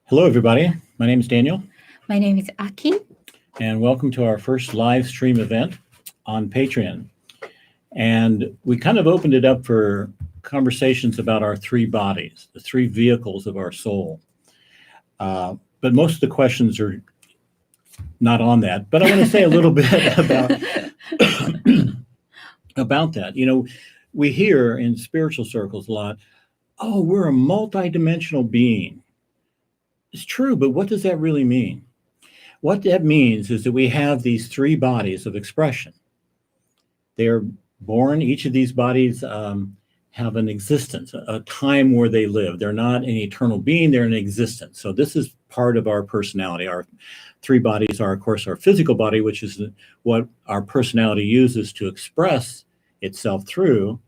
Hello, everybody. My name is Daniel, My name is Aki. and welcome to our first live stream event on Patreon. And we kind of opened it up for conversations about our three bodies, the three vehicles of our soul. But most of the questions are not on that. But I want to say a little bit about that. You know, we hear in spiritual circles a lot, oh, we're a multidimensional being. It's true, but what does that really mean? What that means is that we have these three bodies of expression. They're born, each of these bodies have an existence, a time where they live. They're not an eternal being, they're an existence. So this is part of our personality. Our three bodies are, of course, our physical body, which is what our personality uses to express itself through.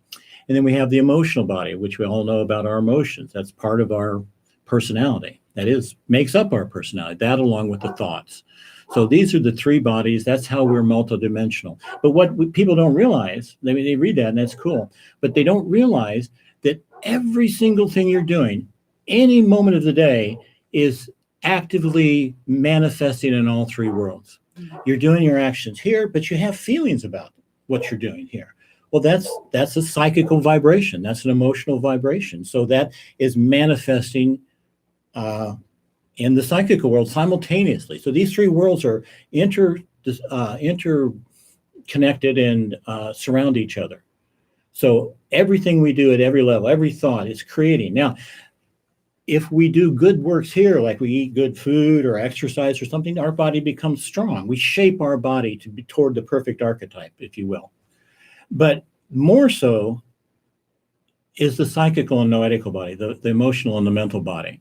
And then we have the emotional body, which we all know about our emotions. That's part of our personality. That is, makes up our personality, that along with the thoughts. So these are the three bodies. That's how we're multidimensional. But what people don't realize, they read that and that's cool, but they don't realize that every single thing you're doing, any moment of the day, is actively manifesting in all three worlds. You're doing your actions here, but you have feelings about what you're doing here. Well, that's a psychical vibration. That's an emotional vibration. So that is manifesting in the psychical world simultaneously. So these three worlds are interconnected and surround each other. So everything we do at every level, every thought is creating. Now, if we do good works here, like we eat good food or exercise or something, our body becomes strong. We shape our body to be toward the perfect archetype, if you will. But more so is the psychical and noetical body, the emotional and the mental body.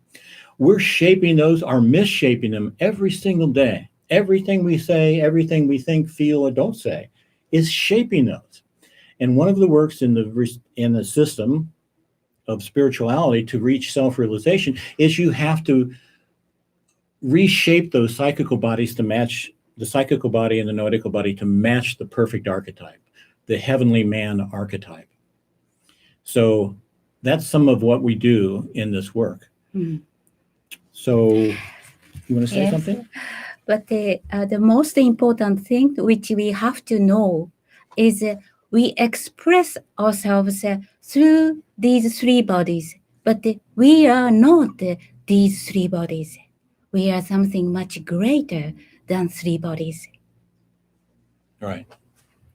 We're shaping those, or misshaping them every single day. Everything we say, everything we think, feel, or don't say is shaping those. And one of the works in the system of spirituality to reach self-realization is you have to reshape those psychical bodies to match the psychical body and the noetical body to match the perfect archetype, the heavenly man archetype. So that's some of what we do in this work. Mm. So you want to say something? But the most important thing which we have to know is we express ourselves through these three bodies, but we are not these three bodies. We are something much greater than three bodies. Right.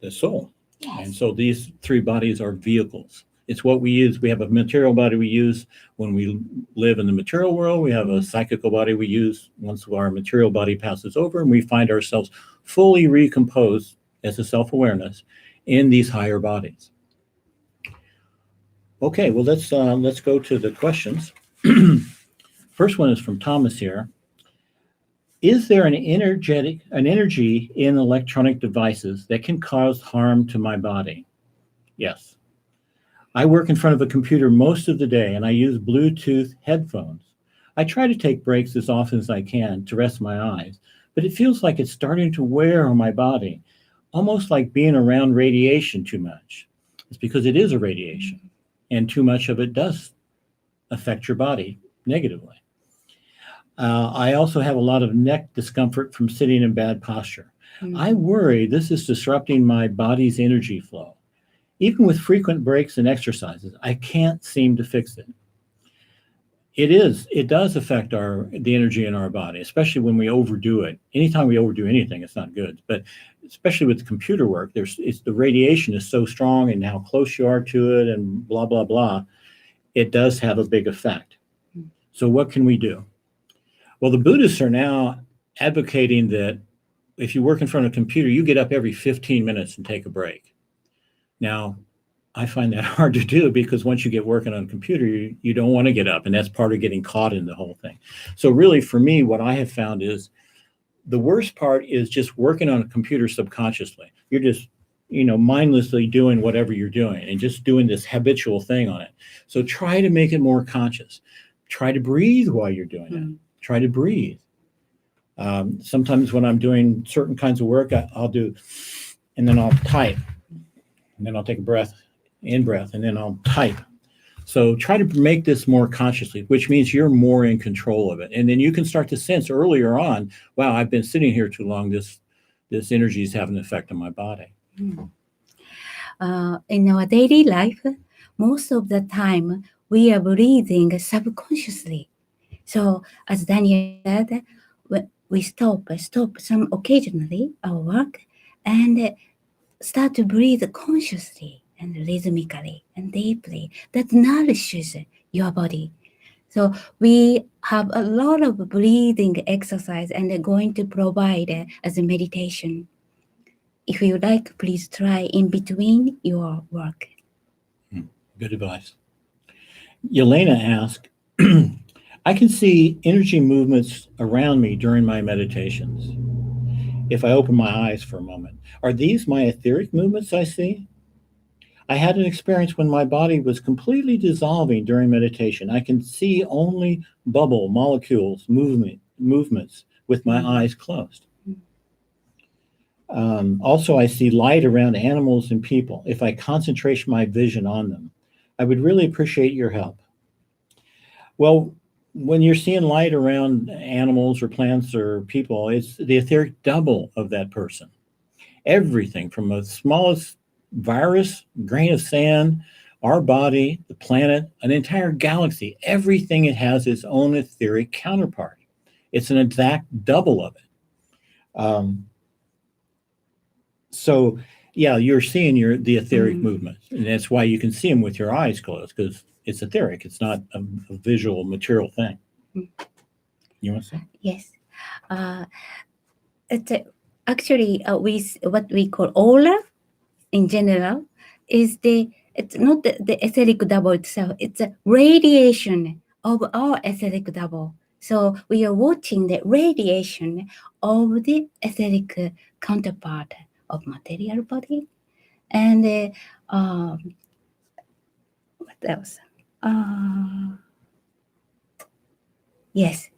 The soul. Yes. And so these three bodies are vehicles. It's what we use. We have a material body we use when we live in the material world. We have a psychical body we use once our material body passes over, and we find ourselves fully recomposed as a self-awareness in these higher bodies. Okay, well, let's go to the questions. First one is from Thomas here. Is there an energy in electronic devices that can cause harm to my body? Yes. I work in front of a computer most of the day, and I use Bluetooth headphones. I try to take breaks as often as I can to rest my eyes, but it feels like it's starting to wear on my body, almost like being around radiation too much. It's because it is a radiation, and too much of it does affect your body negatively. I also have a lot of neck discomfort from sitting in bad posture. I worry this is disrupting my body's energy flow. Even with frequent breaks and exercises, I can't seem to fix it. It does affect the energy in our body, especially when we overdo it. Anytime we overdo anything, it's not good. But especially with the computer work, the radiation is so strong and how close you are to it and blah, blah, blah. It does have a big effect. So what can we do? Well, the Buddhists are now advocating that if you work in front of a computer, you get up every 15 minutes and take a break. Now, I find that hard to do because once you get working on a computer, you don't want to get up, and that's part of getting caught in the whole thing. So really, for me, what I have found is the worst part is just working on a computer subconsciously. You're just, mindlessly doing whatever you're doing and just doing this habitual thing on it. So try to make it more conscious. Try to breathe while you're doing it. Try to breathe. Sometimes when I'm doing certain kinds of work, I'll do, and then I'll type. And then I'll take a breath, in-breath, and then I'll type. So try to make this more consciously, which means you're more in control of it. And then you can start to sense earlier on, wow, I've been sitting here too long. This energy is having an effect on my body. In our daily life, most of the time we are breathing subconsciously. So as Daniel said, we stop some occasionally our work and start to breathe consciously and rhythmically and deeply. That nourishes your body. So we have a lot of breathing exercise and they're going to provide as a meditation. If you like, please try in between your work. Good advice. Yelena asked, I can see energy movements around me during my meditations. If I open my eyes for a moment, are these my etheric movements I see? I had an experience when my body was completely dissolving during meditation. I can see only bubble molecules movements with my eyes closed. Also, I see light around animals and people if I concentrate my vision on them. I would really appreciate your help. Well, when you're seeing light around animals or plants or people, it's the etheric double of that person. Everything from the smallest virus, grain of sand, our body, the planet, an entire galaxy, everything it has its own etheric counterpart. It's an exact double of it. So, yeah, you're seeing the etheric movements, and that's why you can see them with your eyes closed because it's etheric. It's not a visual, material thing. You want to say? Yes. It's actually what we call aura in general is it's not the etheric double itself. It's a radiation of our etheric double. So we are watching the radiation of the etheric counterpart of material body. And what else? Yes,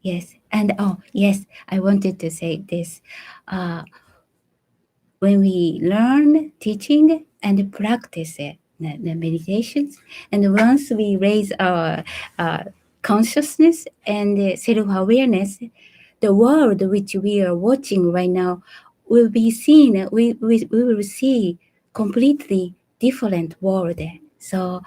yes. And yes, I wanted to say this. When we learn teaching and practice the meditations, and once we raise our consciousness and self-awareness, the world which we are watching right now will be seen, we will see completely different world. So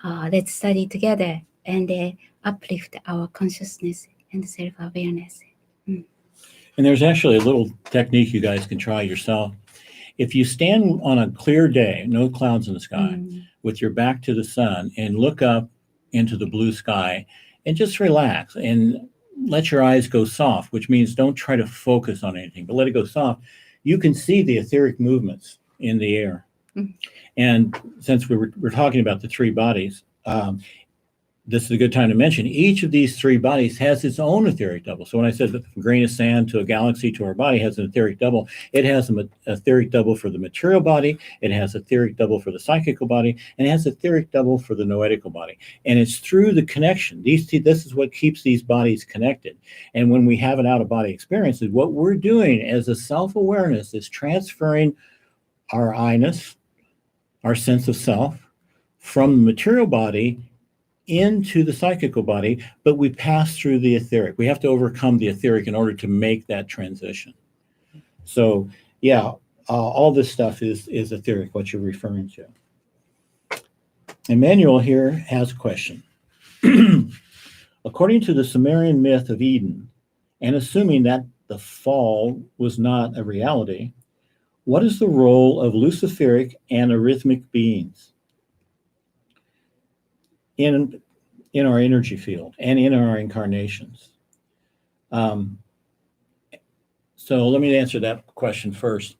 let's study together and uplift our consciousness and self-awareness. And there's actually a little technique you guys can try yourself. If you stand on a clear day, no clouds in the sky, with your back to the sun and look up into the blue sky and just relax and let your eyes go soft, which means don't try to focus on anything, but let it go soft, you can see the etheric movements in the air. And since we're talking about the three bodies, this is a good time to mention each of these three bodies has its own etheric double. So when I said that from a grain of sand to a galaxy to our body has an etheric double, it has an etheric double for the material body, it has an etheric double for the psychical body, and it has an etheric double for the noetical body. And it's through the connection. This is what keeps these bodies connected. And when we have an out-of-body experience, what we're doing as a self-awareness is transferring our I-ness, our sense of self, from the material body into the psychical body, but we pass through the etheric. We have to overcome the etheric in order to make that transition. So, yeah, all this stuff is etheric, what you're referring to. Emmanuel here has a question. According to the Sumerian myth of Eden, and assuming that the fall was not a reality, what is the role of luciferic and arrhythmic beings in our energy field and in our incarnations? So let me answer that question first.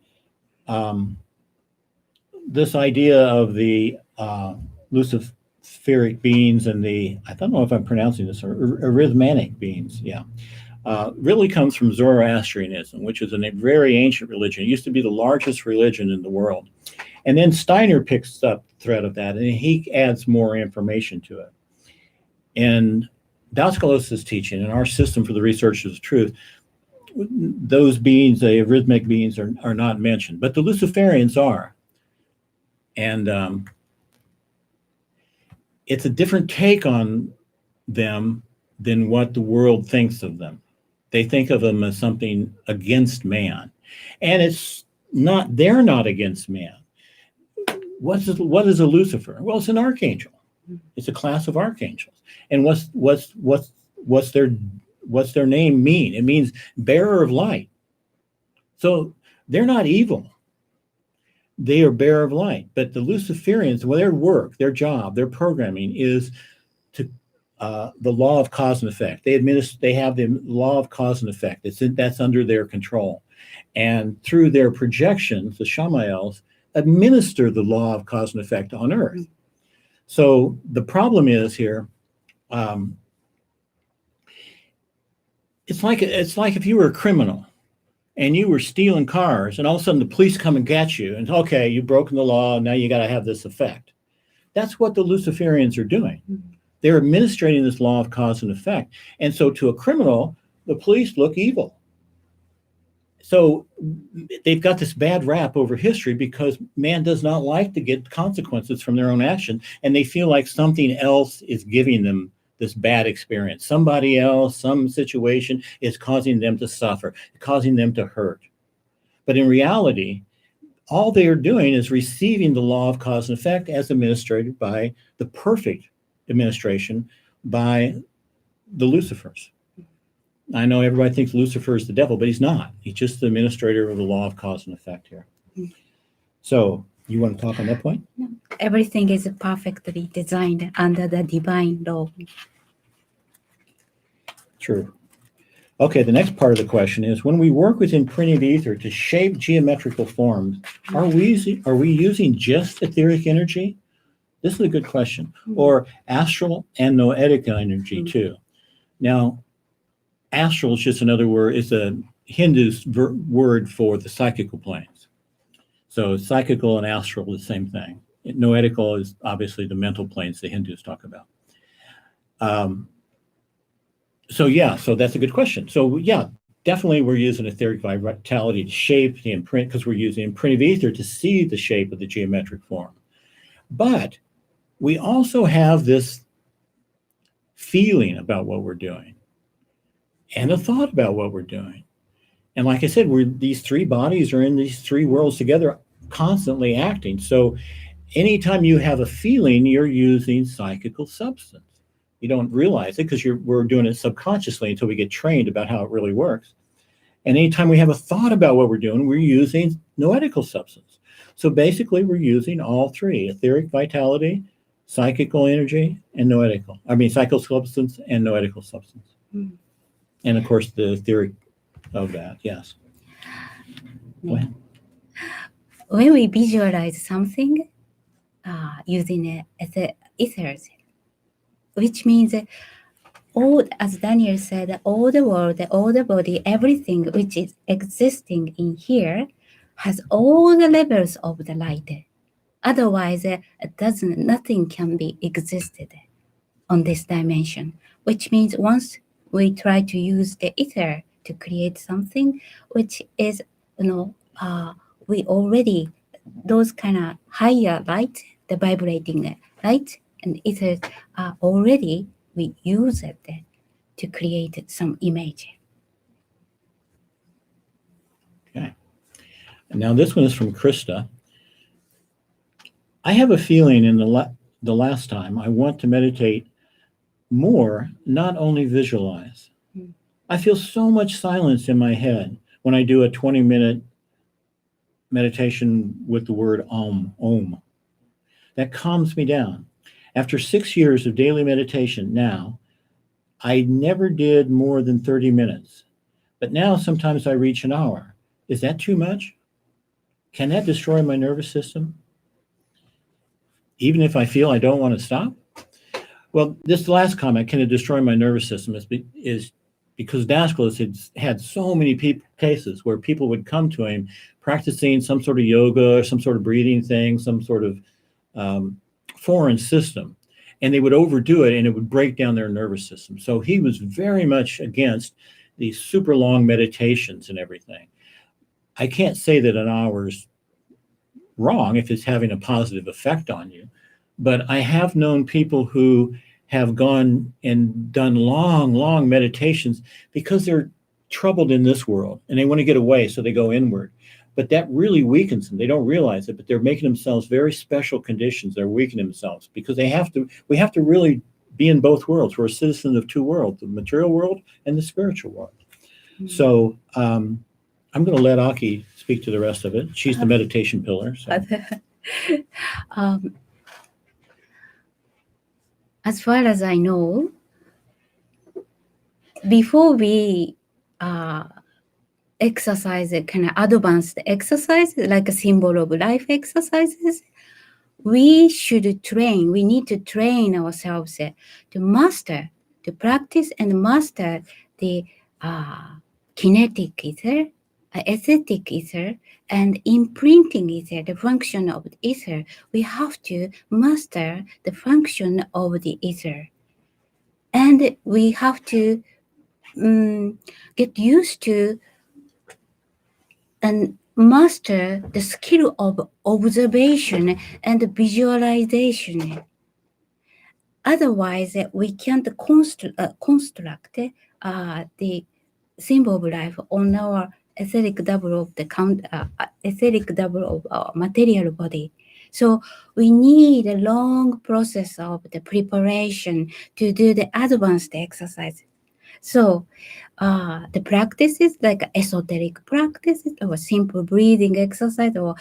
This idea of the luciferic beings and I don't know if I'm pronouncing this, or arrhythmic beings, really comes from Zoroastrianism, which is a very ancient religion. It used to be the largest religion in the world. And then Steiner picks up the thread of that, and he adds more information to it. And Dascalos' teaching and our system for the researchers of truth, those beings, the arrhythmic beings, are not mentioned, but the Luciferians are. And it's a different take on them than what the world thinks of them. They think of them as something against man. And it's not, they're not against man. What is a Lucifer? Well, it's an archangel. It's a class of archangels. And what's their name mean? It means bearer of light. So they're not evil. They are bearer of light. But the Luciferians, well, their work, their job, their programming is to the law of cause and effect. They have the law of cause and effect. That's under their control. And through their projections, the Shamaels administer the law of cause and effect on Earth. So the problem is here, it's like if you were a criminal and you were stealing cars, and all of a sudden the police come and get you, and okay, you've broken the law, now you got to have this effect. That's what the Luciferians are doing. They're administrating this law of cause and effect. And so to a criminal, the police look evil. So they've got this bad rap over history because man does not like to get consequences from their own action, and they feel like something else is giving them this bad experience. Somebody else, some situation is causing them to suffer, causing them to hurt. But in reality, all they are doing is receiving the law of cause and effect as administered by the perfect administration by the Lucifers. I know everybody thinks Lucifer is the devil, but he's not. He's just the administrator of the law of cause and effect here. So you want to talk on that point? Everything is perfectly designed under the divine law. True. Okay, the next part of the question is, when we work with imprinted ether to shape geometrical forms, are we using just etheric energy? This is a good question. Or astral and noetic energy too. Now, astral is just another word. It's a Hindu word for the psychical planes. So psychical and astral is the same thing. Noetical is obviously the mental planes the Hindus talk about. So that's a good question. So yeah, definitely we're using etheric vitality to shape the imprint, because we're using imprint of ether to see the shape of the geometric form. But we also have this feeling about what we're doing and a thought about what we're doing. And like I said, these three bodies are in these three worlds together, constantly acting. So anytime you have a feeling, you're using psychical substance. You don't realize it because we're doing it subconsciously until we get trained about how it really works. And anytime we have a thought about what we're doing, we're using noetical substance. So basically, we're using all three: etheric vitality, psychical energy, and noetical. I mean, psychical substance and noetical substance. And of course, the etheric of that, yes. Go ahead. When we visualize something using ethers, which means all, as Daniel said, all the world, all the body, everything which is existing in here has all the levels of the light. Otherwise, nothing can be existed on this dimension, which means once we try to use the ether to create something, which is, we already, those kind of higher light, the vibrating light and ether are already, we use it to create some image. Okay. And now this one is from Krista. I have a feeling in the last time I want to meditate more, not only visualize. I feel so much silence in my head when I do a 20-minute meditation with the word Om. That calms me down. After 6 years of daily meditation now, I never did more than 30 minutes. But now sometimes I reach an hour. Is that too much? Can that destroy my nervous system? Even if I feel I don't want to stop? Well, this last comment, can it destroy my nervous system, is because Daskalos had so many cases where people would come to him practicing some sort of yoga or some sort of breathing thing, some sort of foreign system, and they would overdo it and it would break down their nervous system. So he was very much against these super long meditations and everything. I can't say that an hour is wrong if it's having a positive effect on you, But I have known people who have gone and done long, long meditations because they're troubled in this world and they want to get away, so they go inward. But that really weakens them. They don't realize it, but they're making themselves very special conditions. They're weakening themselves because we have to really be in both worlds. We're a citizen of two worlds, the material world and the spiritual world. So I'm going to let Aki speak to the rest of it. She's the meditation pillar. So. As far as I know, before we exercise, kind of advanced exercise, like a symbol of life exercises, we need to train ourselves to practice and master the kinetic ether, aesthetic ether, and imprinting ether, the function of the ether. We have to master the function of the ether. And we have to get used to and master the skill of observation and visualization. Otherwise, we can't construct the symbol of life on our etheric double of our material body. So we need a long process of the preparation to do the advanced exercise. So the practices like esoteric practices or simple breathing exercise or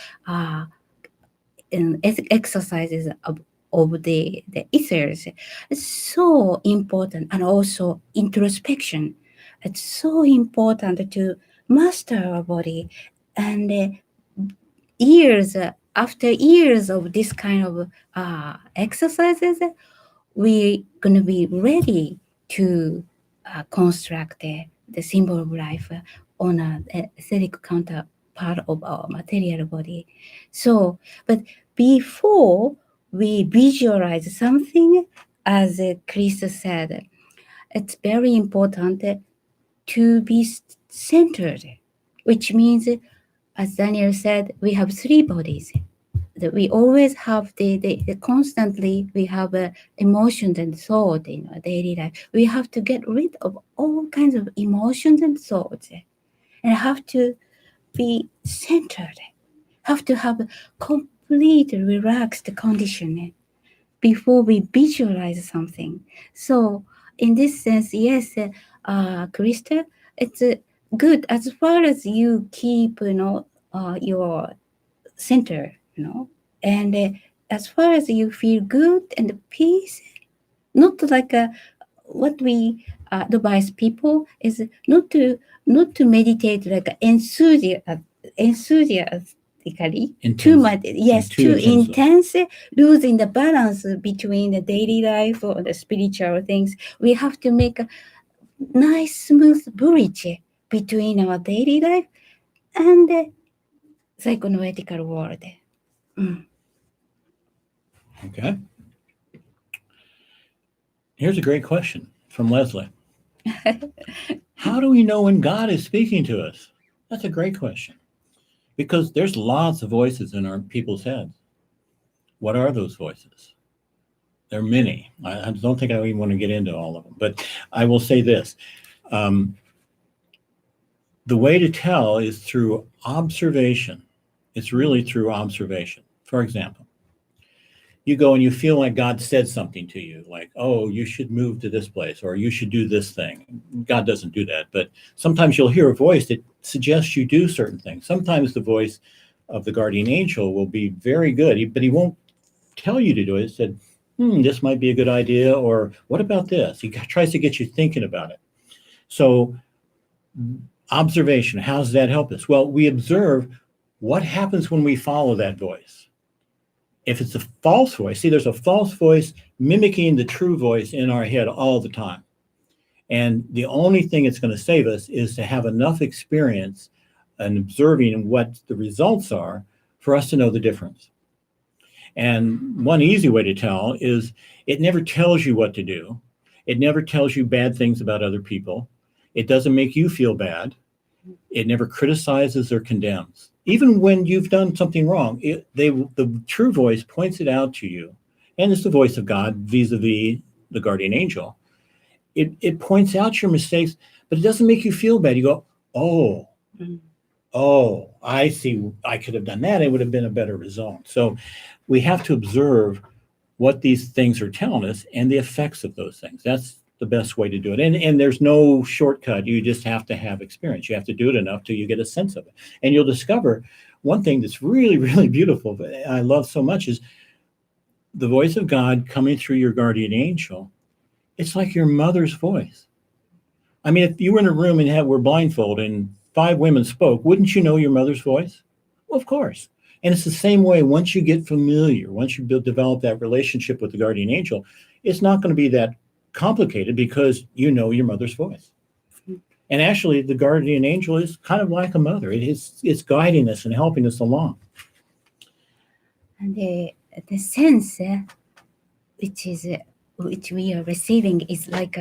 exercises of the ethers is so important, and also introspection. It's so important to master our body, and after years of this kind of exercises, we're going to be ready to construct the symbol of life on an etheric counterpart of our material body. So, but before we visualize something, as Chris said, it's very important to be centered, which means, as Daniel said, we have three bodies. That we always have the constantly we have emotions and thoughts in our daily life. We have to get rid of all kinds of emotions and thoughts, and have to be centered. Have to have a complete relaxed condition before we visualize something. So in this sense, yes, Krista, it's good as far as you keep your center, and as far as you feel good and peace, not like what we advise people is not to meditate like enthusiastically too much. Yes, too intense, losing the balance between the daily life or the spiritual things. We have to make a nice smooth bridge between our daily life and the psychoanalytical world. Okay. Here's a great question from Leslie. How do we know when God is speaking to us? That's a great question. Because there's lots of voices in our people's heads. What are those voices? There are many. I don't think I even want to get into all of them. But I will say this. The way to tell is through observation. It's really through observation. For example, you go and you feel like God said something to you, like, oh, you should move to this place, or you should do this thing. God doesn't do that, but sometimes you'll hear a voice that suggests you do certain things. Sometimes the voice of the guardian angel will be very good, but he won't tell you to do it. He said, this might be a good idea, or what about this? He tries to get you thinking about it. So observation, how does that help us? Well, we observe what happens when we follow that voice. If it's a false voice, see, there's a false voice mimicking the true voice in our head all the time. And the only thing that's going to save us is to have enough experience and observing what the results are for us to know the difference. And one easy way to tell is it never tells you what to do. It never tells you bad things about other people. It doesn't make you feel bad. It never criticizes or condemns. Even when you've done something wrong, the true voice points it out to you and it's the voice of God vis-a-vis the guardian angel. It points out your mistakes, but it doesn't make you feel bad. You go, oh, oh, I see, I could have done that. It would have been a better result. So we have to observe what these things are telling us and the effects of those things. That's the best way to do it. And there's no shortcut. You just have to have experience. You have to do it enough till you get a sense of it. And you'll discover one thing that's really, really beautiful, I love so much, is the voice of God coming through your guardian angel. It's like your mother's voice. I mean, if you were in a room and were blindfolded and 5 women spoke, wouldn't you know your mother's voice? Well, of course. And it's the same way once you get familiar, once you develop that relationship with the guardian angel, it's not going to be that complicated because you know your mother's voice. And actually, the guardian angel is kind of like a mother. It's guiding us and helping us along. And the sense which we are receiving is like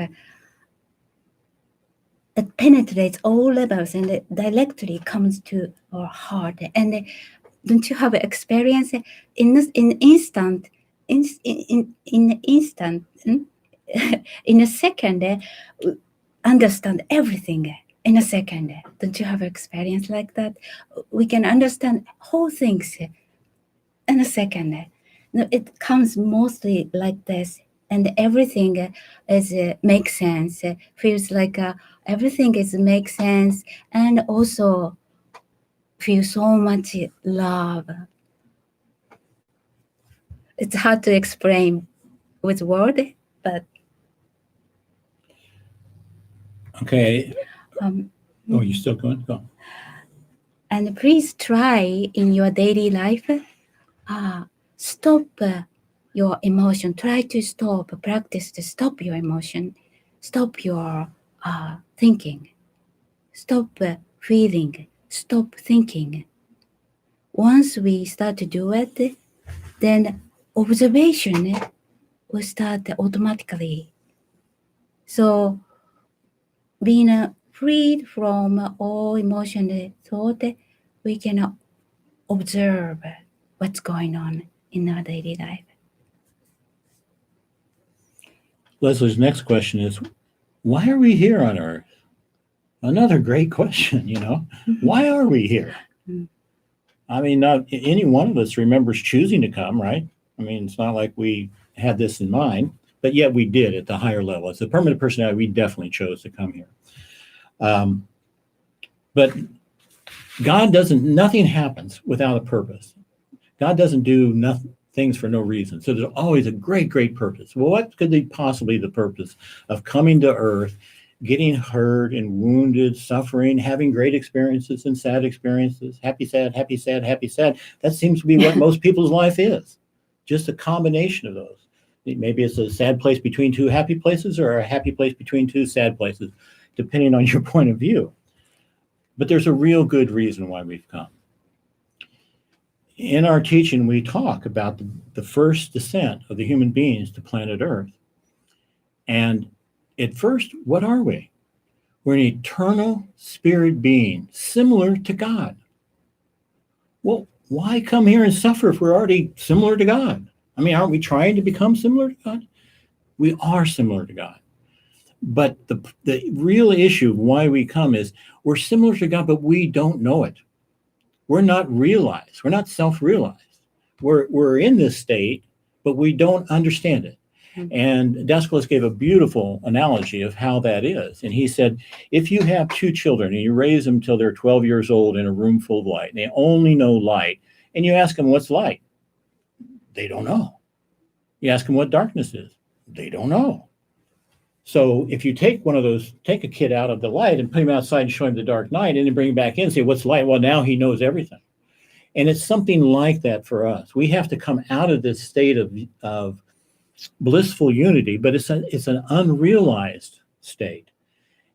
it penetrates all levels and it directly comes to our heart. And don't you have experience in instant, in a second, understand everything in a second? Don't you have experience like that? We can understand whole things in a second. No, it comes mostly like this, and everything is makes sense. Feels like everything is makes sense, and also feel so much love. It's hard to explain with word, but okay. Oh, you still going? Go. And please try in your daily life, stop your emotion. Try to stop, practice to stop your emotion. Stop your thinking. Stop feeling. Stop thinking. Once we start to do it, then observation will start automatically. So being freed from all emotional thought, we can observe what's going on in our daily life. Leslie's next question is, why are we here on Earth? Another great question, you know. Why are we here? I mean, not any one of us remembers choosing to come, right? I mean, it's not like we had this in mind, but yet we did at the higher level. As a permanent personality, we definitely chose to come here. But God nothing happens without a purpose. God doesn't do things for no reason. So there's always a great, great purpose. Well, what could be possibly the purpose of coming to Earth, getting hurt and wounded, suffering, having great experiences and sad experiences, happy, sad, happy, sad, happy, sad? That seems to be what most people's life is. Just a combination of those. Maybe it's a sad place between 2 happy places or a happy place between 2 sad places, depending on your point of view. But there's a real good reason why we've come. In our teaching, we talk about the first descent of the human beings to planet Earth. And at first, what are we? We're an eternal spirit being, similar to God. Well, why come here and suffer if we're already similar to God? I mean, aren't we trying to become similar to God? We are similar to God. But the real issue of why we come is we're similar to God, but we don't know it. We're not realized. We're not self-realized. We're in this state, but we don't understand it. And Dascalos gave a beautiful analogy of how that is. And he said, if you have 2 children and you raise them till they're 12 years old in a room full of light, and they only know light, and you ask them, what's light? They don't know. You ask them what darkness is. They don't know. So if you take a kid out of the light and put him outside and show him the dark night and then bring him back in and say, what's light? Well, now he knows everything. And it's something like that for us. We have to come out of this state of blissful unity, but it's an unrealized state.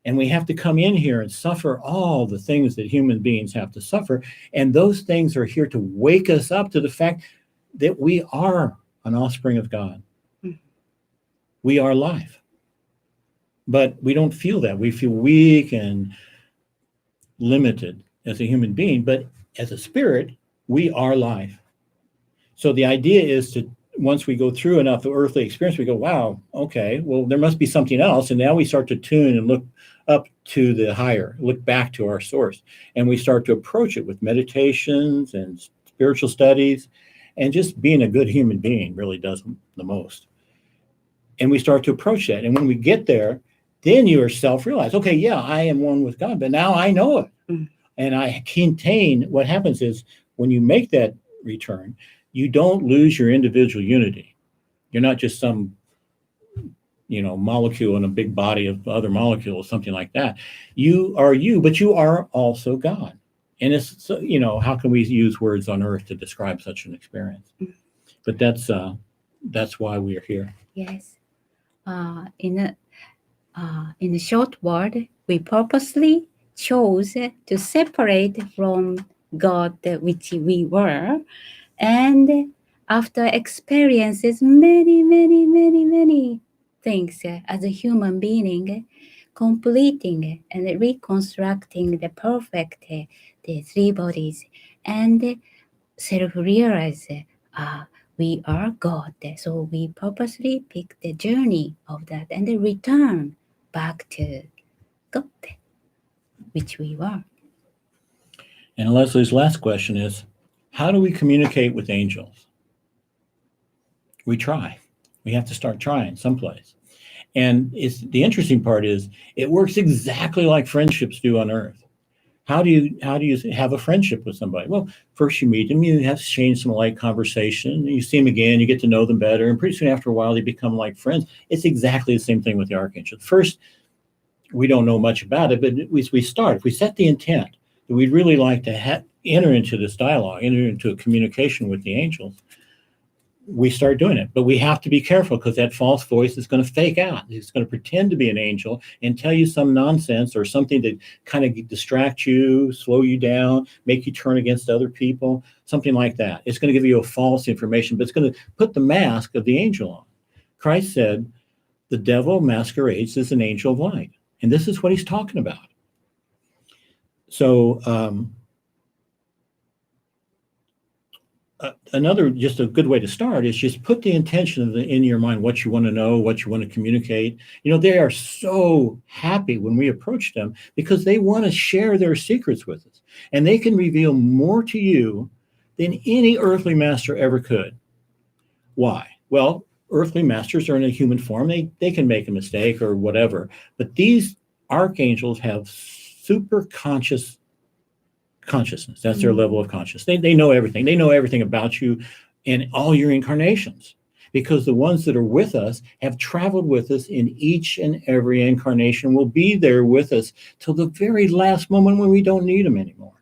And we have to come in here and suffer all the things that human beings have to suffer. And those things are here to wake us up to the fact that we are an offspring of God. We are life. But we don't feel that. We feel weak and limited as a human being, but as a spirit, we are life. So the idea is to once we go through enough earthly experience, we go, wow, okay, well, there must be something else. And now we start to tune and look up to the higher, look back to our source. And we start to approach it with meditations and spiritual studies. And just being a good human being really does the most. And we start to approach that. And when we get there, then you yourself realize, okay, yeah, I am one with God, but now I know it. Mm. And I contain, what happens is when you make that return, you don't lose your individual unity. You're not just some, molecule in a big body of other molecules, something like that. You are you, but you are also God. And it's, how can we use words on earth to describe such an experience? But that's why we are here. Yes. In a short word, we purposely chose to separate from God, which we were, and after experiences many, many, many, many things as a human being, completing and reconstructing the perfect the three bodies, and self-realize we are God. So we purposely pick the journey of that and return back to God, which we were. And Leslie's last question is, how do we communicate with angels? We try. We have to start trying someplace. And the interesting part is it works exactly like friendships do on earth. How do you have a friendship with somebody? Well, first you meet them, you have to change some light conversation, you see them again, you get to know them better, and pretty soon after a while they become like friends. It's exactly the same thing with the archangel. First, we don't know much about it, but we start. If we set the intent that we'd really like to enter into this dialogue, enter into a communication with the angels, we start doing it. But we have to be careful because that false voice is going to fake out. It's going to pretend to be an angel and tell you some nonsense or something to kind of distract you, slow you down, make you turn against other people, something like that. It's going to give you a false information, but it's going to put the mask of the angel on. Christ said, the devil masquerades as an angel of light. And this is what he's talking about. So, another, just a good way to start is just put the intention in your mind, what you want to know, what you want to communicate. They are so happy when we approach them because they want to share their secrets with us. And they can reveal more to you than any earthly master ever could. Why? Well, earthly masters are in a human form. They can make a mistake or whatever. But these archangels have super consciousness. That's their level of consciousness. They know everything. They know everything about you in all your incarnations, because the ones that are with us have traveled with us in each and every incarnation, will be there with us till the very last moment when we don't need them anymore.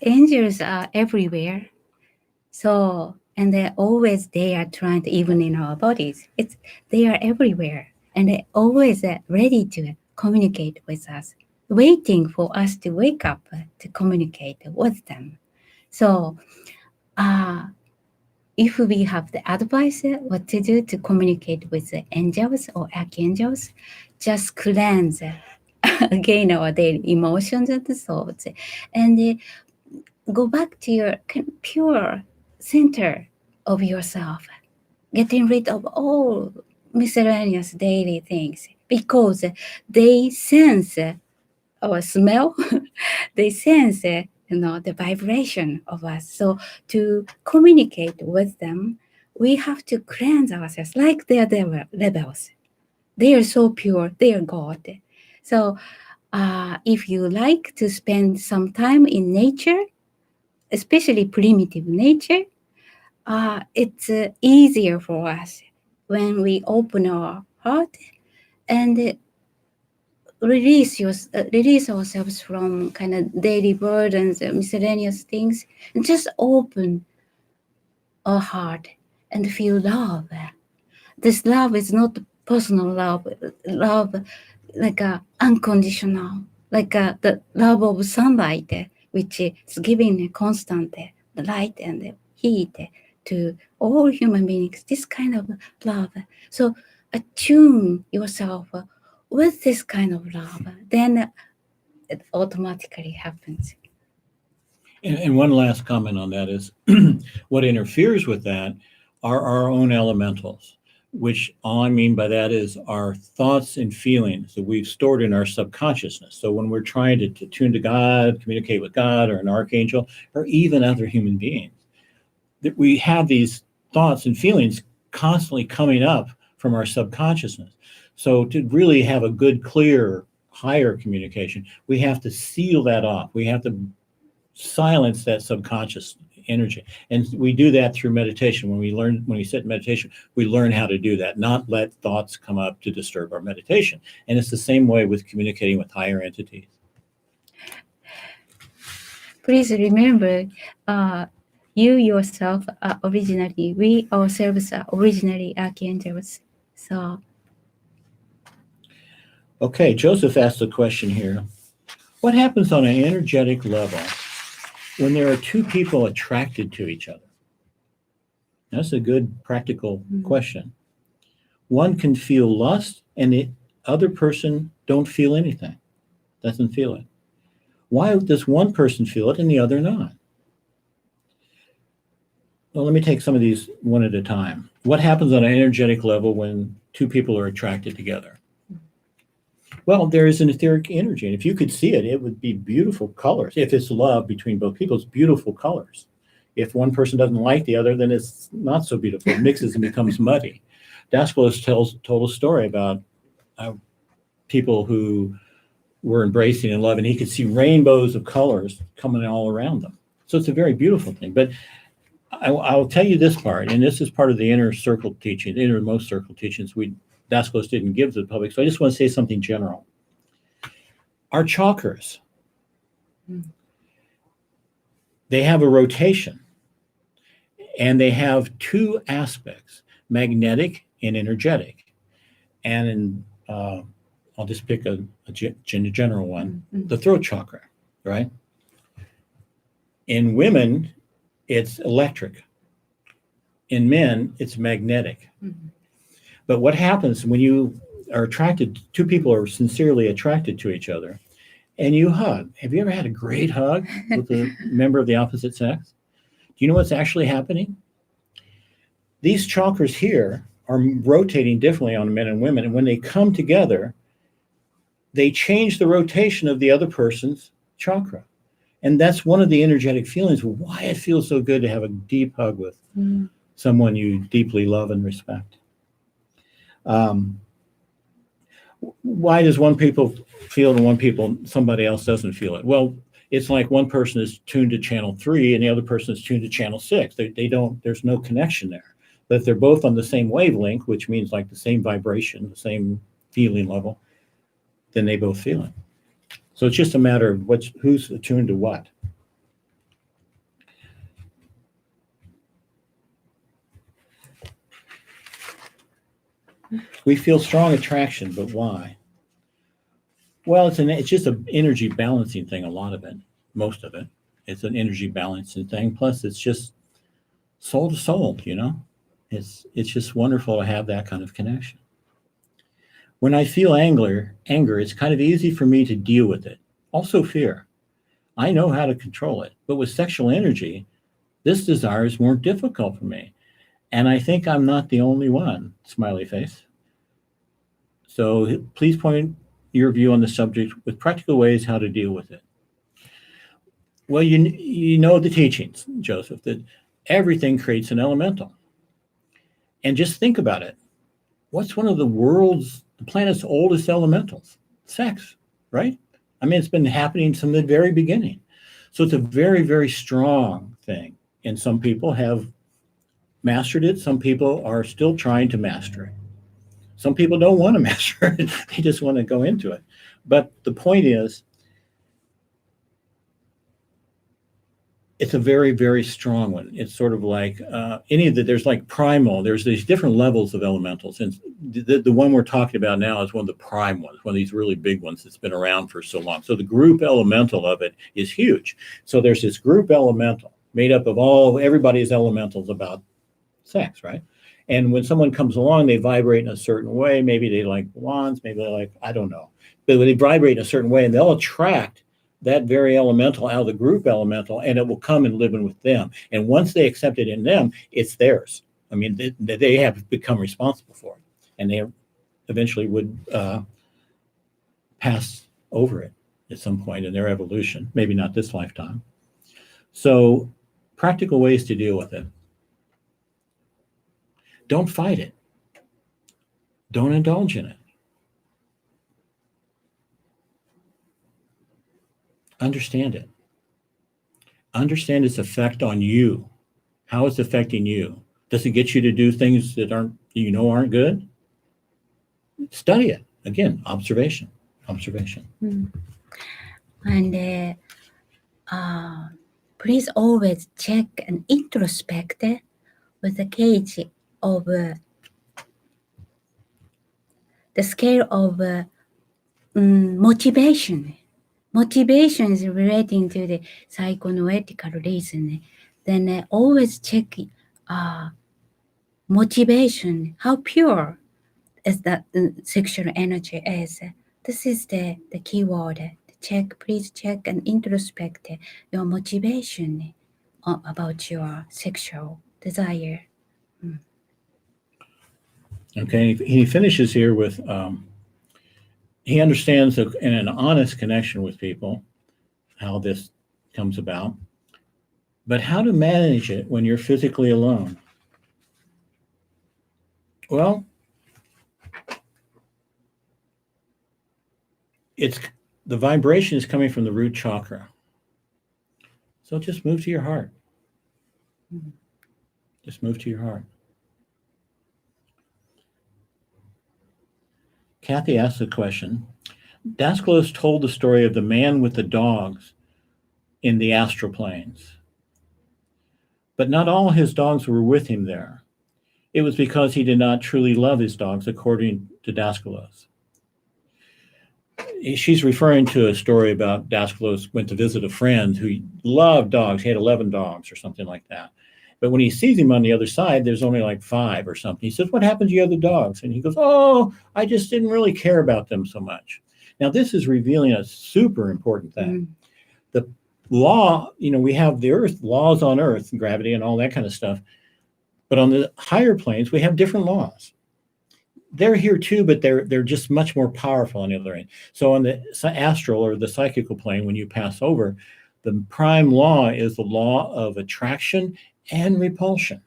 Angels are everywhere. So, and they're always there trying to, even in our bodies, they are everywhere. And they're always ready to communicate with us, waiting for us to wake up to communicate with them. So, if we have the advice what to do to communicate with the angels or archangels, just cleanse again our daily emotions and thoughts, and go back to your pure center of yourself, getting rid of all miscellaneous daily things, because they sense our smell, they sense the vibration of us. So to communicate with them, we have to cleanse ourselves like they are rebels. They are so pure, they are God. So if you like to spend some time in nature, especially primitive nature, it's easier for us when we open our heart and release ourselves from kind of daily burdens and miscellaneous things, and just open our heart and feel love. This love is not personal love like a unconditional, like the love of sunlight, which is giving a constant light and heat to all human beings. This kind of love. So attune yourself with this kind of love, then it automatically happens. And one last comment on that is what interferes with that are our own elementals, which all I mean by that is our thoughts and feelings that we've stored in our subconsciousness. So when we're trying to tune to God, communicate with God or an archangel, or even other human beings, that we have these thoughts and feelings constantly coming up from our subconsciousness. So to really have a good, clear, higher communication, we have to seal that off. We have to silence that subconscious energy. And we do that through meditation. When we sit in meditation, we learn how to do that, not let thoughts come up to disturb our meditation. And it's the same way with communicating with higher entities. Please remember, you yourself are originally, we ourselves are originally archangels. So. Okay, Joseph asked a question here. What happens on an energetic level when there are two people attracted to each other? That's a good practical question. One can feel lust and the other person don't feel anything, doesn't feel it. Why does one person feel it and the other not? Well, let me take some of these one at a time. What happens on an energetic level when two people are attracted together? Well, there is an etheric energy, and if you could see it, it would be beautiful colors. If it's love between both people, it's beautiful colors. If one person doesn't like the other, then it's not so beautiful. It mixes and becomes muddy. Dascalos told a story about people who were embracing in love, and he could see rainbows of colors coming all around them. So it's a very beautiful thing. But I'll tell you this part, and this is part of the inner circle teaching, the innermost circle teachings Dascalos didn't give to the public. So I just want to say something general. Our chakras, they have a rotation, and they have two aspects, magnetic and energetic. And I'll just pick a general one, the throat chakra, right? In women, it's electric. In men, it's magnetic. But what happens when you are attracted, two people are sincerely attracted to each other, and you hug? Have you ever had a great hug with a member of the opposite sex? Do you know what's actually happening? These chakras here are rotating differently on men and women, and when they come together, they change the rotation of the other person's chakra. And that's one of the energetic feelings, why it feels so good to have a deep hug with someone you deeply love and respect. Why does one people feel it and somebody else doesn't feel it? Well, it's like one person is tuned to channel 3 and the other person is tuned to channel 6. There's no connection there. But if they're both on the same wavelength, which means like the same vibration, the same feeling level, then they both feel it. So it's just a matter of who's attuned to what. We feel strong attraction, but why? Well, it's just an energy balancing thing, a lot of it, most of it. It's an energy balancing thing. Plus, it's just soul to soul, you know? It's just wonderful to have that kind of connection. When I feel anger, it's kind of easy for me to deal with it. Also fear. I know how to control it. But with sexual energy, this desire is more difficult for me. And I think I'm not the only one, smiley face. So please point your view on the subject with practical ways how to deal with it. Well, you know the teachings, Joseph, that everything creates an elemental. And just think about it. What's one of the planet's oldest elementals? Sex, right? I mean, it's been happening from the very beginning. So it's a very, very strong thing. And some people have mastered it. Some people are still trying to master it. Some people don't want to master it. They just want to go into it. But the point is, it's a very, very strong one. It's sort of like there's like primal, there's these different levels of elementals. And the one we're talking about now is one of the prime ones, one of these really big ones that's been around for so long. So the group elemental of it is huge. So there's this group elemental made up of everybody's elementals about sex, right? And when someone comes along, they vibrate in a certain way. Maybe they like wands, maybe they like, I don't know. But they vibrate in a certain way and they'll attract that very elemental out of the group elemental, and it will come and live in with them. And once they accept it in them, it's theirs. I mean, they have become responsible for it, and they eventually would pass over it at some point in their evolution, maybe not this lifetime. So, practical ways to deal with it. Don't fight it. Don't indulge in it. Understand it. Understand its effect on you, how it's affecting you. Does it get you to do things that aren't good? Study it. Again, observation. And please always check and introspect with the gauge of the scale of motivation. Motivation is relating to the psychoanalytical reason. Then always check motivation, how pure is that sexual energy is. This is the key word. Please check and introspect your motivation about your sexual desire. Okay, he finishes here with, he understands in an honest connection with people how this comes about, but how to manage it when you're physically alone. Well, the vibration is coming from the root chakra. So just move to your heart. Just move to your heart. Kathy asked the question, Daskalos told the story of the man with the dogs in the astral planes. But not all his dogs were with him there. It was because he did not truly love his dogs, according to Daskalos. She's referring to a story about Daskalos went to visit a friend who loved dogs. He had 11 dogs or something like that. But when he sees him on the other side, there's only like 5 or something. He says, what happened to your other dogs? And he goes, oh, I just didn't really care about them so much. Now, this is revealing a super important thing. The law, we have the earth, laws on earth, gravity and all that kind of stuff. But on the higher planes, we have different laws. They're here too, but they're just much more powerful on the other end. So on the astral or the psychical plane, when you pass over, the prime law is the law of attraction and repulsion,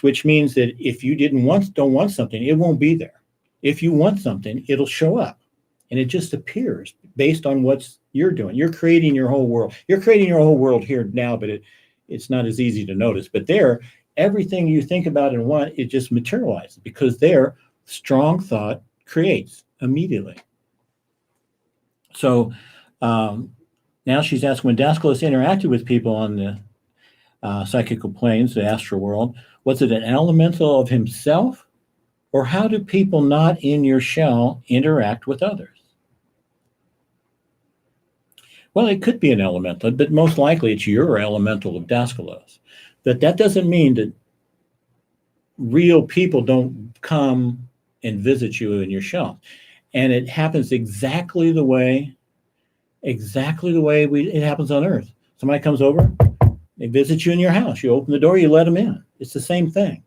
which means that if you don't want something, it won't be there. If you want something, it'll show up, and it just appears based on what you're doing. You're creating your whole world. You're creating your whole world here now, but it's not as easy to notice. But there, everything you think about and want, it just materializes because there, strong thought creates immediately. So now she's asking, when Daskalos interacted with people on the psychical planes, the astral world, was it an elemental of himself, or how do people not in your shell interact with others? Well, it could be an elemental, but most likely it's your elemental of Daskalos. But that doesn't mean that real people don't come and visit you in your shell. And it happens exactly the way it happens on Earth. Somebody comes over, they visit you in your house. You open the door, you let them in. It's the same thing.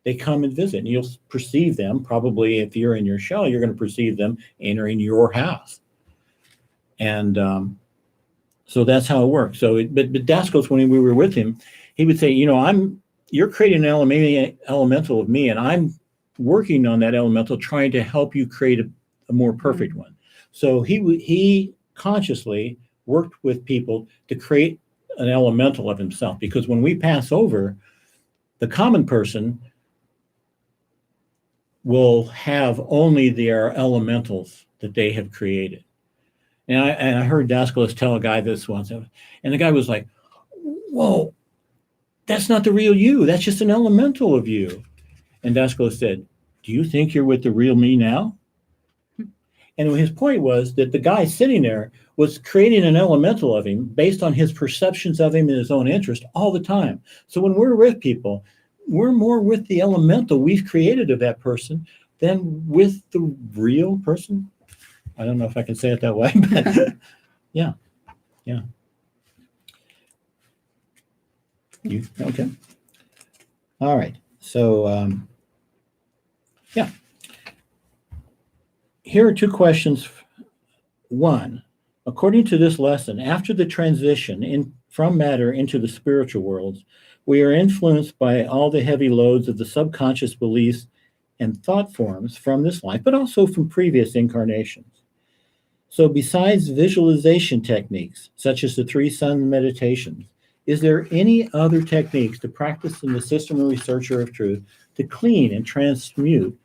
They come and visit, and you'll perceive them. Probably if you're in your shell, you're going to perceive them entering your house. And so that's how it works. So, but Daskalos, when we were with him, he would say, you're creating an elemental of me, and I'm working on that elemental, trying to help you create a more perfect one. So he consciously worked with people to create an elemental of himself, because when we pass over, the common person will have only their elementals that they have created. And I heard Daskalos tell a guy this once, and the guy was like, whoa, that's not the real you. That's just an elemental of you. And Daskalos said, do you think you're with the real me now? And his point was that the guy sitting there was creating an elemental of him based on his perceptions of him and his own interest all the time. So when we're with people, we're more with the elemental we've created of that person than with the real person. I don't know if I can say it that way, but Yeah. You okay? All right. So yeah. Here are two questions. One, according to this lesson, after the transition from matter into the spiritual worlds, we are influenced by all the heavy loads of the subconscious beliefs and thought forms from this life, but also from previous incarnations. So, besides visualization techniques, such as the three sun meditations, is there any other techniques to practice in the system of researcher of truth to clean and transmute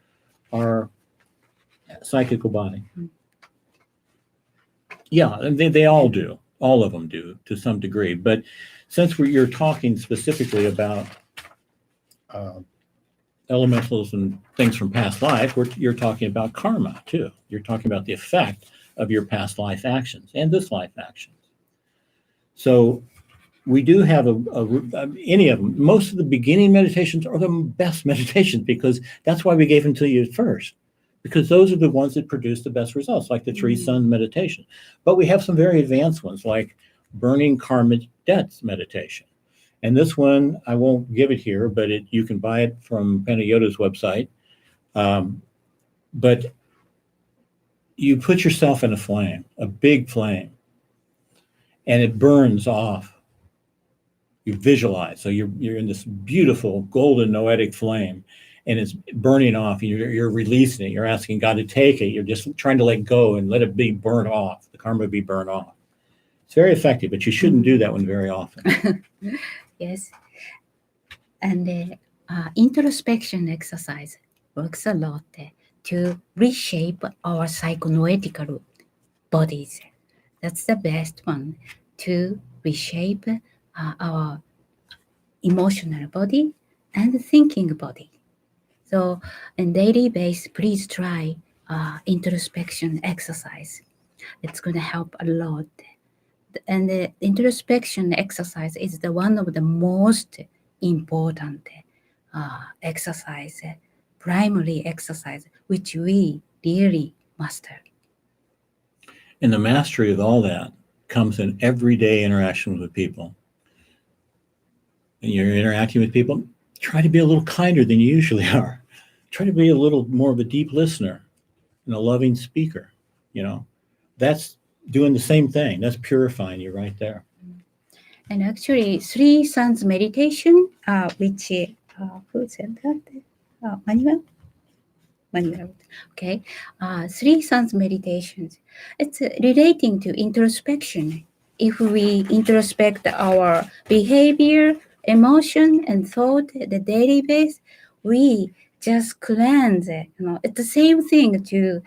our psychical body? Yeah, and they all do. All of them do to some degree. But since you're talking specifically about uh, elementals and things from past life, you're talking about karma too. You're talking about the effect of your past life actions and this life actions. So we do have any of them. Most of the beginning meditations are the best meditations because that's why we gave them to you first. Because those are the ones that produce the best results, like the three sun meditation. But we have some very advanced ones, like burning karmic debts meditation. And this one, I won't give it here, but you can buy it from Panayota's website. But you put yourself in a flame, a big flame, and it burns off. You visualize. So you're in this beautiful golden noetic flame, and it's burning off. You're releasing it. You're asking God to take it. You're just trying to let go and let it be burned off. The karma be burned off. It's very effective, but you shouldn't do that one very often. Yes. And the introspection exercise works a lot to reshape our psychonoetical bodies. That's the best one to reshape our emotional body and thinking body. So, on daily basis, please try introspection exercise. It's going to help a lot. And the introspection exercise is one of the most important exercise, primary exercise, which we really master. And the mastery of all that comes in everyday interaction with people. And you're interacting with people, try to be a little kinder than you usually are. Try to be a little more of a deep listener and a loving speaker. That's doing the same thing. That's purifying you right there. And actually, three suns meditation, which who said that? Manuel. Okay. Three suns meditations. It's relating to introspection. If we introspect our behavior, emotion, and thought, the daily base, we just cleanse it. It's the same thing to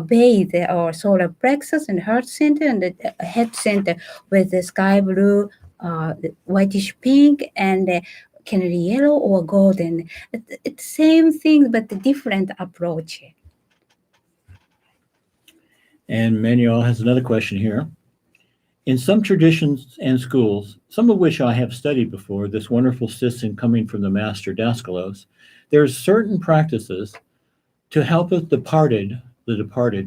bathe our solar plexus and heart center and the head center with the sky blue, whitish pink, and canary yellow or golden. It's the same thing, but a different approach. And Manuel has another question here. In some traditions and schools, some of which I have studied before, this wonderful system coming from the master Daskalos, there's certain practices to help the departed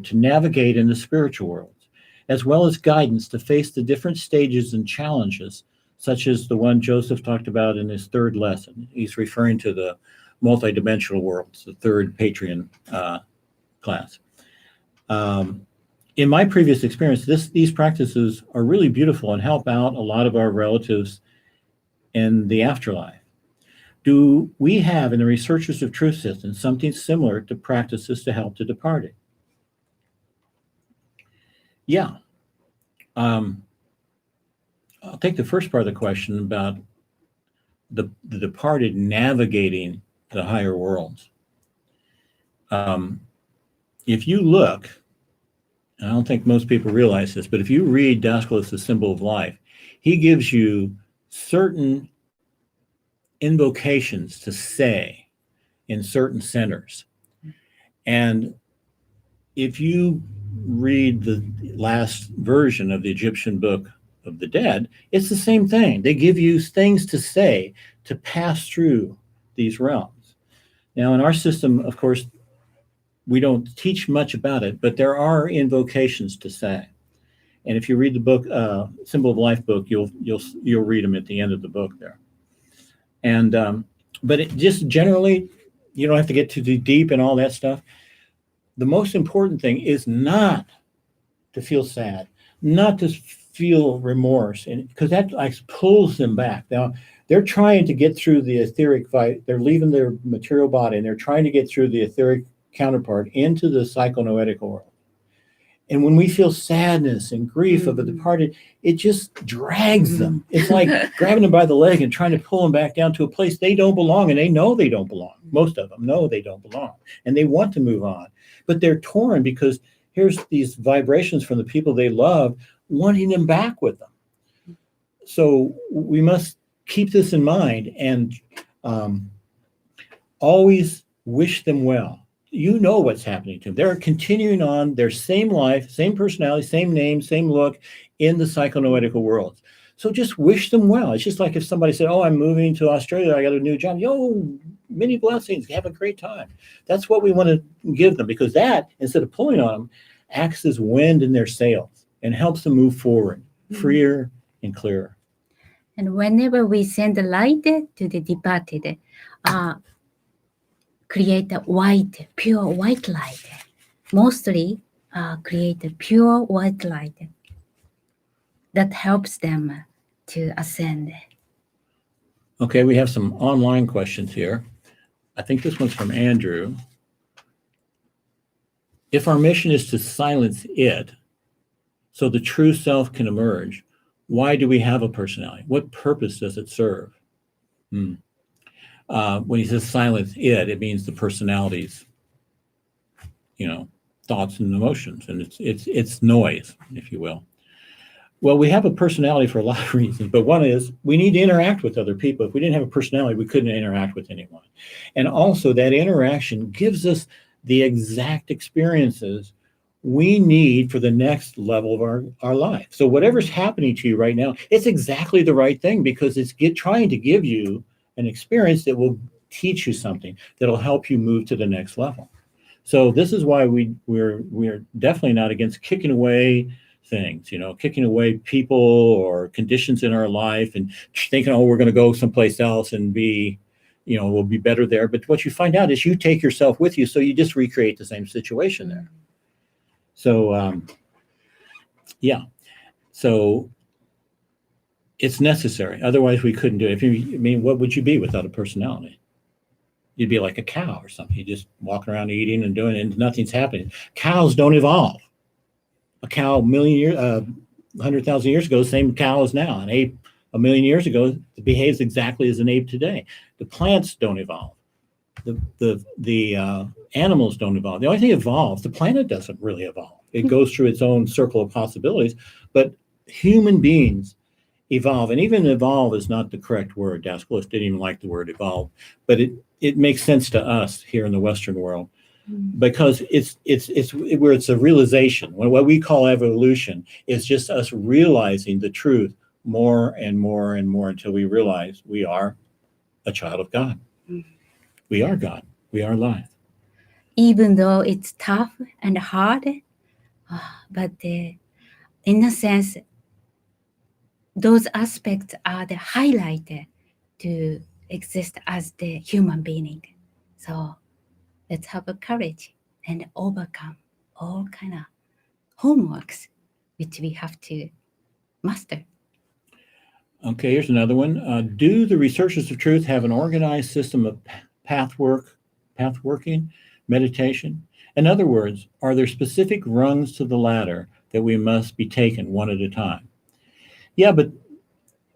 to navigate in the spiritual worlds, as well as guidance to face the different stages and challenges, such as the one Joseph talked about in his third lesson. He's referring to the multidimensional worlds, the third Patreon class. In my previous experience, these practices are really beautiful and help out a lot of our relatives in the afterlife. Do we have in the Researchers of Truth system something similar to practices to help the departed? Yeah. I'll take the first part of the question about the departed navigating the higher worlds. If you look, I don't think most people realize this, but if you read Daskalos, The Symbol of Life, he gives you certain invocations to say in certain centers. And if you read the last version of the Egyptian Book of the Dead, it's the same thing. They give you things to say to pass through these realms. Now, in our system, of course, we don't teach much about it, but there are invocations to say. And if you read the book, Symbol of Life book, you'll read them at the end of the book there. And but it just generally, you don't have to get too deep and all that stuff. The most important thing is not to feel sad, not to feel remorse, and because that like pulls them back. Now they're trying to get through the etheric fight. They're leaving their material body, and they're trying to get through the etheric counterpart into the psychonoetical world. And when we feel sadness and grief of a departed, it just drags them. It's like grabbing them by the leg and trying to pull them back down to a place they don't belong, and they know they don't belong. Most of them know they don't belong, and they want to move on, but they're torn because here's these vibrations from the people they love wanting them back with them. So we must keep this in mind and always wish them well. You know what's happening to them. They're continuing on their same life, same personality, same name, same look in the psychonoetical world. So just wish them well. It's just like if somebody said, oh, I'm moving to Australia, I got a new job. Yo, many blessings, have a great time. That's what we want to give them, because that, instead of pulling on them, acts as wind in their sails and helps them move forward, freer and clearer. And whenever we send the light to the departed, create a white, pure white light. Mostly create a pure white light that helps them to ascend. Okay, we have some online questions here. I think this one's from Andrew. If our mission is to silence it so the true self can emerge, why do we have a personality? What purpose does it serve? When he says silence it, it means the personalities, thoughts and emotions, and it's noise, if you will. Well, we have a personality for a lot of reasons, but one is we need to interact with other people. If we didn't have a personality, we couldn't interact with anyone. And also that interaction gives us the exact experiences we need for the next level of our life. So whatever's happening to you right now, it's exactly the right thing, because it's trying to give you an experience that will teach you something that'll help you move to the next level. So this is why we're definitely not against kicking away things, kicking away people or conditions in our life and thinking, oh, we're going to go someplace else and be, we'll be better there. But what you find out is you take yourself with you, so you just recreate the same situation there. So, so it's necessary. Otherwise, we couldn't do it. What would you be without a personality? You'd be like a cow or something. You just walking around eating and doing it, and nothing's happening. Cows don't evolve. A cow 100,000 years ago, same cow as now. An ape 1,000,000 years ago behaves exactly as an ape today. The plants don't evolve. The animals don't evolve. The only thing evolves, the planet doesn't really evolve. It goes through its own circle of possibilities, but human beings evolve. And even evolve is not the correct word. Dascalos didn't even like the word evolve, but it makes sense to us here in the Western world, because it's where it's a realization. What we call evolution is just us realizing the truth more and more and more until we realize we are a child of God. We are God. We are life. Even though it's tough and hard, but in a sense, those aspects are the highlight to exist as the human being. So let's have a courage and overcome all kind of homeworks which we have to master. Okay, here's another one. Do the researchers of truth have an organized system of path working, meditation? In other words, are there specific rungs to the ladder that we must be taken one at a time? Yeah, but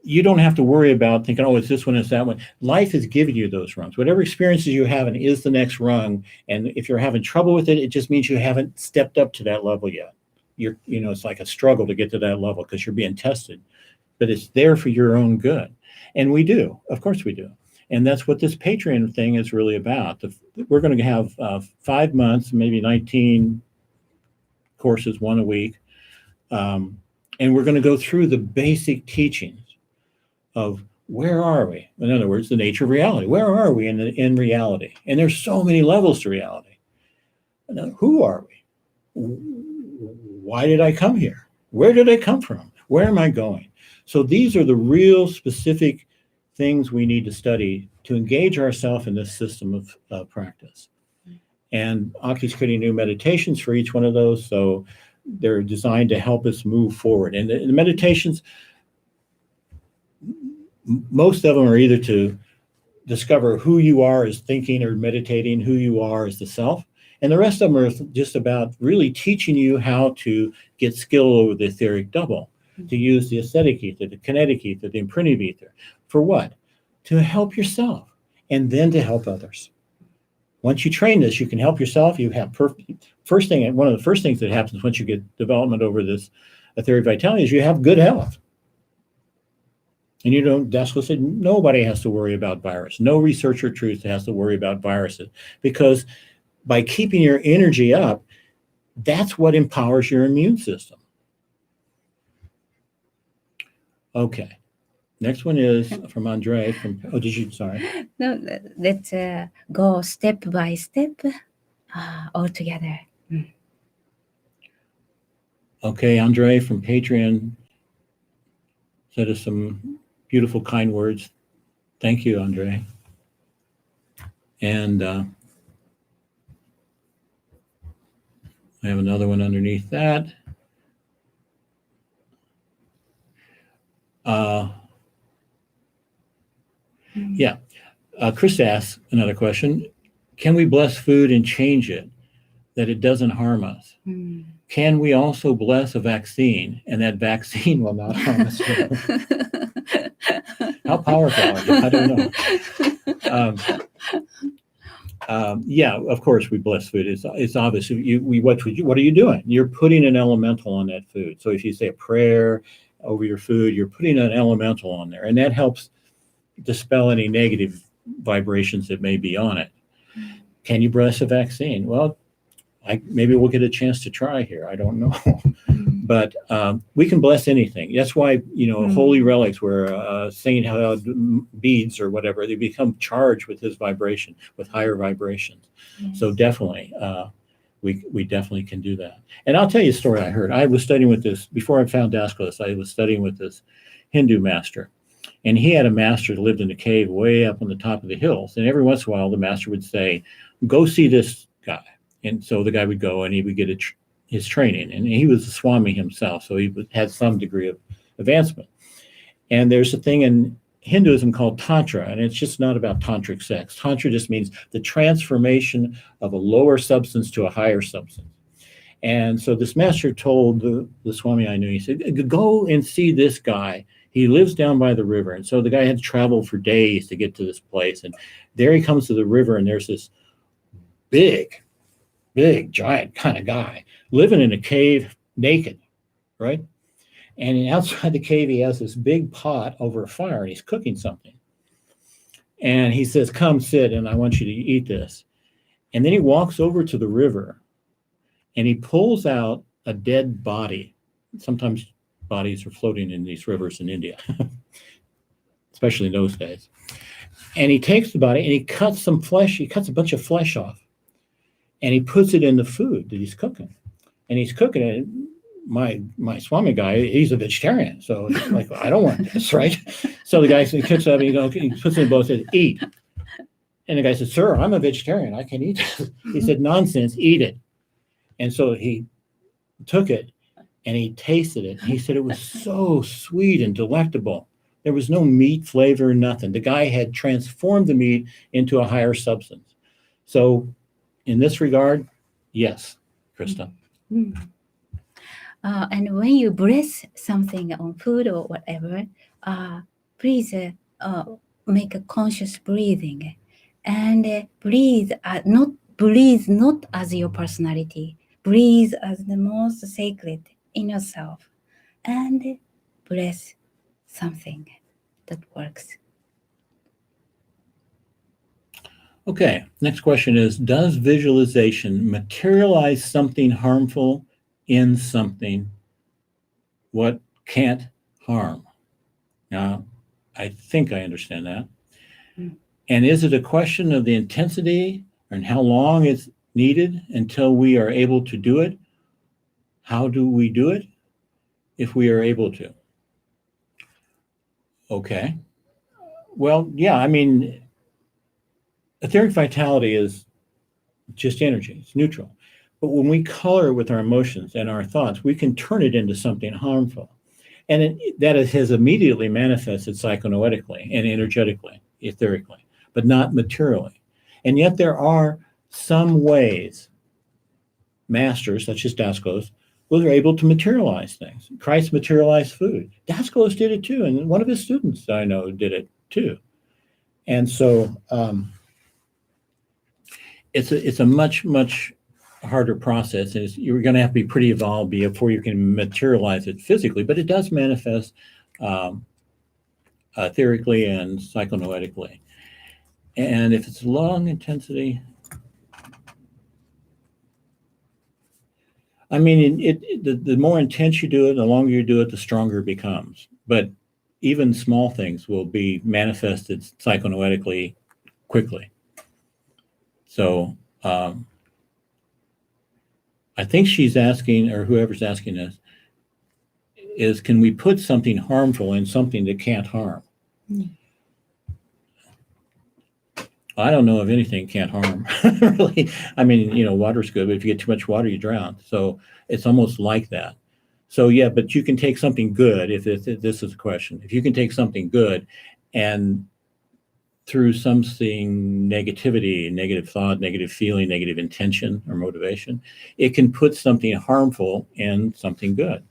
you don't have to worry about thinking, oh, it's this one, it's that one. Life is giving you those rungs. Whatever experiences you're having is the next rung. And if you're having trouble with it, it just means you haven't stepped up to that level yet. It's like a struggle to get to that level because you're being tested. But it's there for your own good. And we do. Of course we do. And that's what this Patreon thing is really about. We're going to have 5 months, maybe 19 courses, one a week. And we're going to go through the basic teachings of where are we? In other words, the nature of reality. Where are we in reality? And there's so many levels to reality. Now, who are we? Why did I come here? Where did I come from? Where am I going? So these are the real specific things we need to study to engage ourselves in this system of practice. And Aki's creating new meditations for each one of those. So they're designed to help us move forward. And the meditations, most of them are either to discover who you are as thinking or meditating, who you are as the self. And the rest of them are just about really teaching you how to get skill over the etheric double, to use the aesthetic ether, the kinetic ether, the imprinted ether. For what? To help yourself and then to help others. Once you train this, you can help yourself. You have one of the first things that happens once you get development over this etheric vitality is you have good health. And that's what said, nobody has to worry about virus. No researcher truth has to worry about viruses, because by keeping your energy up, that's what empowers your immune system. Okay. Next one is from Andre. Sorry. No, let's go step by step all together. Okay, Andre from Patreon said us some beautiful, kind words. Thank you, Andre. And I have another one underneath that. Chris asks another question. Can we bless food and change it, that it doesn't harm us? Can we also bless a vaccine and that vaccine will not harm us? How powerful are you? I don't know. Yeah, of course we bless food. It's obvious. What are you doing? You're putting an elemental on that food. So if you say a prayer over your food, you're putting an elemental on there, and that helps dispel any negative vibrations that may be on it. Can you bless a vaccine? Well, maybe we'll get a chance to try here. I don't know. But we can bless anything. That's why, holy relics where saint beads or whatever, they become charged with his vibration, with higher vibrations. Yes. So definitely, we definitely can do that. And I'll tell you a story I heard. I was studying with this, before I found Daskalis, I was studying with this Hindu master. And he had a master that lived in a cave way up on the top of the hills. And every once in a while, the master would say, go see this guy. And so the guy would go and he would get his training. And he was a Swami himself, so he had some degree of advancement. And there's a thing in Hinduism called Tantra, and it's just not about tantric sex. Tantra just means the transformation of a lower substance to a higher substance. And so this master told the Swami I knew, he said, go and see this guy. He lives down by the river. And so the guy had to travel for days to get to this place. And there he comes to the river, and there's this big, giant kind of guy living in a cave naked, right? And outside the cave, he has this big pot over a fire, and he's cooking something. And he says, come sit, and I want you to eat this. And then he walks over to the river, and he pulls out a dead body. Sometimes bodies are floating in these rivers in India, especially in those days. And he takes the body and he cuts some flesh. He cuts a bunch of flesh off, and he puts it in the food that he's cooking. And he's cooking it. My Swami guy, he's a vegetarian, so it's like, I don't want this, right? So the guy cooks up and he puts it in both, says, eat. And the guy said, sir, I'm a vegetarian. I can eat this. He said, nonsense, eat it. And so he took it and he tasted it. He said it was so sweet and delectable. There was no meat flavor, nothing. The guy had transformed the meat into a higher substance. So in this regard, yes, Krista. And when you bless something on food or whatever, please make a conscious breathing, and breathe not as your personality. Breathe as the most sacred in yourself, and bless something that works. Okay, next question is, does visualization materialize something harmful in something what can't harm? Now, I think I understand that. And is it a question of the intensity and how long it's needed until we are able to do it? How do we do it? if we are able to. Okay. Well, yeah, I mean, etheric vitality is just energy, it's neutral. But when we color with our emotions and our thoughts, we can turn it into something harmful. And that has immediately manifested psychonoetically and energetically, etherically, but not materially. And yet there are some ways, masters such as Daskalos, were able to materialize things. Christ materialized food. Daskalos did it too, and one of his students I know did it too. And so it's a much harder process. You're going to have to be pretty evolved before you can materialize it physically, but it does manifest etherically and psychonoetically. And if it's long intensity, I mean, the more intense you do it, the longer you do it, the stronger it becomes. But even small things will be manifested psychonoetically quickly. So I think she's asking, or whoever's asking this, is can we put something harmful in something that can't harm? I don't know if anything can't harm, really. I mean, water's good, but if you get too much water, you drown. So it's almost like that. So yeah, but you can take something good, if this is a question. If you can take something good and through something negativity, negative thought, negative feeling, negative intention or motivation, it can put something harmful in something good.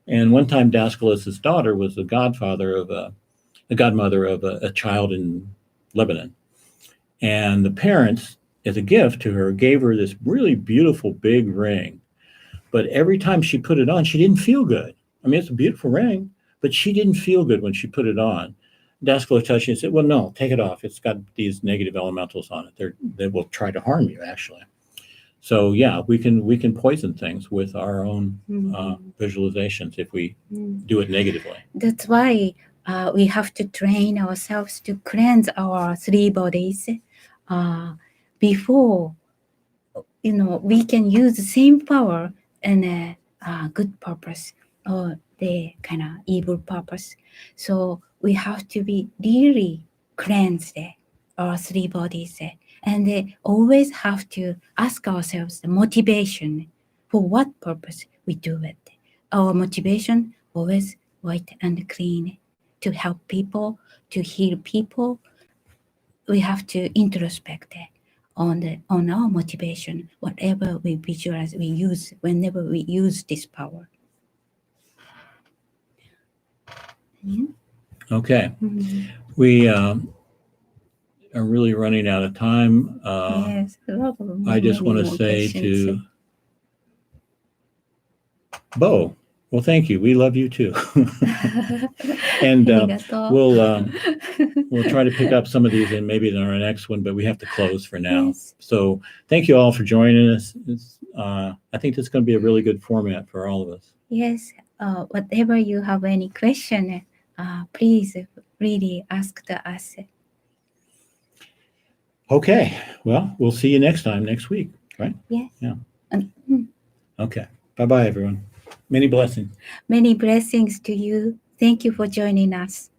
And one time Daskalos' daughter was the godmother of a child in Lebanon. And the parents, as a gift to her, gave her this really beautiful big ring. But every time she put it on, she didn't feel good. I mean, it's a beautiful ring, but she didn't feel good when she put it on. Daskalos touched it and said, well, no, take it off. It's got these negative elementals on it. They will try to harm you, actually. So yeah, we can poison things with our own visualizations if we do it negatively. That's why we have to train ourselves to cleanse our three bodies before, we can use the same power in a good purpose or the kind of evil purpose. So we have to be really cleansed our three bodies, and always have to ask ourselves the motivation for what purpose we do it. Our motivation always white and clean, to help people, to heal people. We have to introspect on our motivation, whatever we visualize, we use whenever we use this power. Yeah. Okay. We are really running out of time. Yes, I just want to say to Bo, well, thank you. We love you too. And we'll try to pick up some of these and maybe in our next one, but we have to close for now. Yes. So thank you all for joining us. I think this is going to be a really good format for all of us. Yes. Whatever you have any question, please really ask us. Okay. Well, we'll see you next week, right? Yes. Yeah. Okay. Bye-bye, everyone. Many blessings. Many blessings to you. Thank you for joining us.